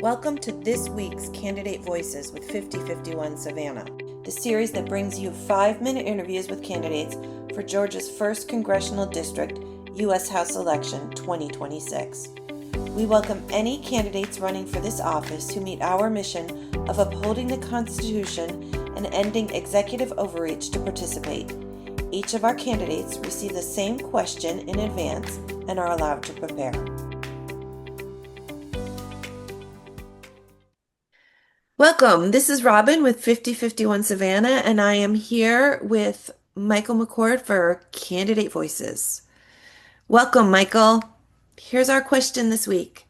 Welcome to this week's Candidate Voices with 5051 Savannah, the series that brings you 5-minute interviews with candidates for Georgia's 1st Congressional District, U.S. House Election 2026. We welcome any candidates running for this office who meet our mission of upholding the Constitution and ending executive overreach to participate. Each of our candidates receive the same question in advance and are allowed to prepare. Welcome. This is Robin with 5051 Savannah, and I am here with Michael McCord for Candidate Voices. Welcome, Michael. Here's our question this week.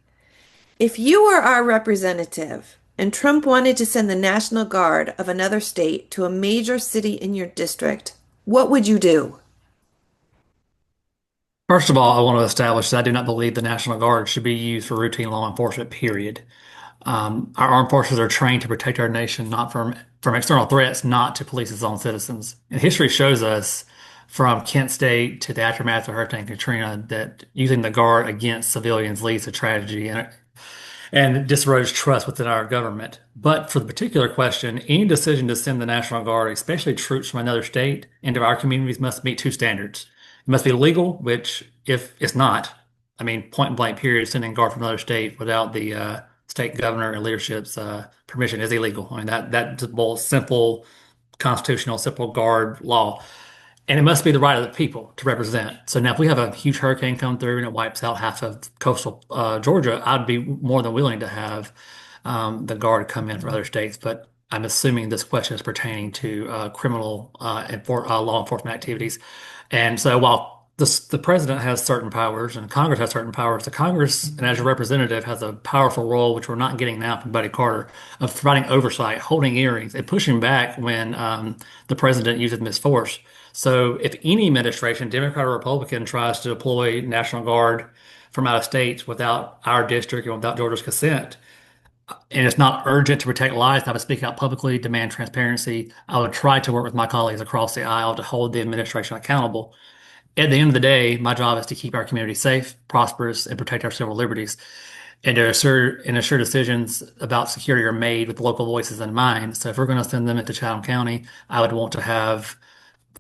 If you were our representative and Trump wanted to send the National Guard of another state to a major city in your district, what would you do? First of all, I want to establish that I do not believe the National Guard should be used for routine law enforcement, period. Our armed forces are trained to protect our nation, not from external threats, not to police its own citizens. And history shows us, from Kent State to the aftermath of Hurricane Katrina, that using the Guard against civilians leads to tragedy and diserodes trust within our government. But for the particular question, any decision to send the National Guard, especially troops from another state, into our communities must meet two standards. It must be legal, which if it's not, I mean, point blank period, sending guard from another state without the state governor and leadership's permission is illegal. I mean, that's both simple constitutional, simple guard law. And it must be the right of the people to represent. So now, if we have a huge hurricane come through and it wipes out half of coastal Georgia, I'd be more than willing to have the Guard come in from other states. But I'm assuming this question is pertaining to criminal law enforcement activities. And so, while the president has certain powers and Congress has certain powers, the Congress, and as a representative, has a powerful role, which we're not getting now from Buddy Carter, of providing oversight, holding hearings, and pushing back when the president uses misforce. So if any administration, Democrat or Republican, tries to deploy National Guard from out of states without our district and without Georgia's consent, and it's not urgent to protect lives, and I would speak out publicly, demand transparency, I would try to work with my colleagues across the aisle to hold the administration accountable. At the end of the day, my job is to keep our community safe, prosperous, and protect our civil liberties. And to assure decisions about security are made with local voices in mind. So if we're going to send them into Chatham County, I would want to have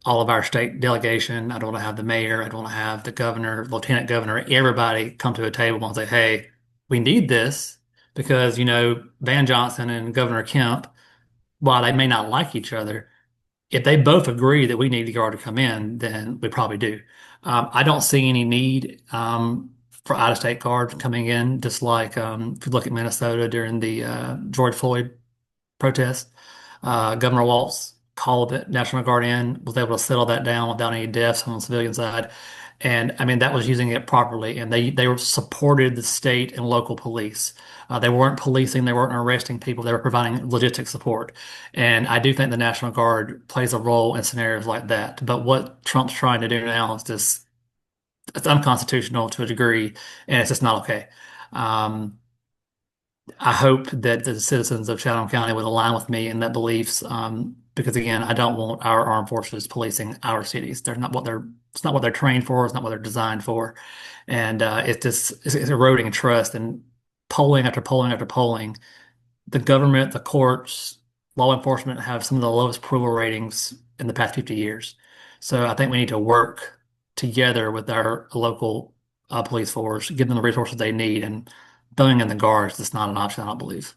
all of our state delegation. I don't want to have the mayor. I don't want to have the governor, lieutenant governor, everybody come to a table and say, hey, we need this because, Van Johnson and Governor Kemp, while they may not like each other, if they both agree that we need the guard to come in, then we probably do. I don't see any need for out-of-state guards coming in, just like if you look at Minnesota during the George Floyd protest. Governor Walz called the National Guard in, was able to settle that down without any deaths on the civilian side. And I mean, that was using it properly. And they were supported the state and local police. They weren't policing, they weren't arresting people, they were providing logistic support. And I do think the National Guard plays a role in scenarios like that. But what Trump's trying to do now is just, it's unconstitutional to a degree, and it's just not okay. Um, I hope that the citizens of Chatham County would align with me in that beliefs, because again, I don't want our armed forces policing our cities. It's not what they're trained for. It's not what they're designed for, and it's eroding trust. And polling after polling after polling, the government, the courts, law enforcement have some of the lowest approval ratings in the past 50 years. So I think we need to work together with our local police force, give them the resources they need, and throwing in the guards is not an option, I don't believe.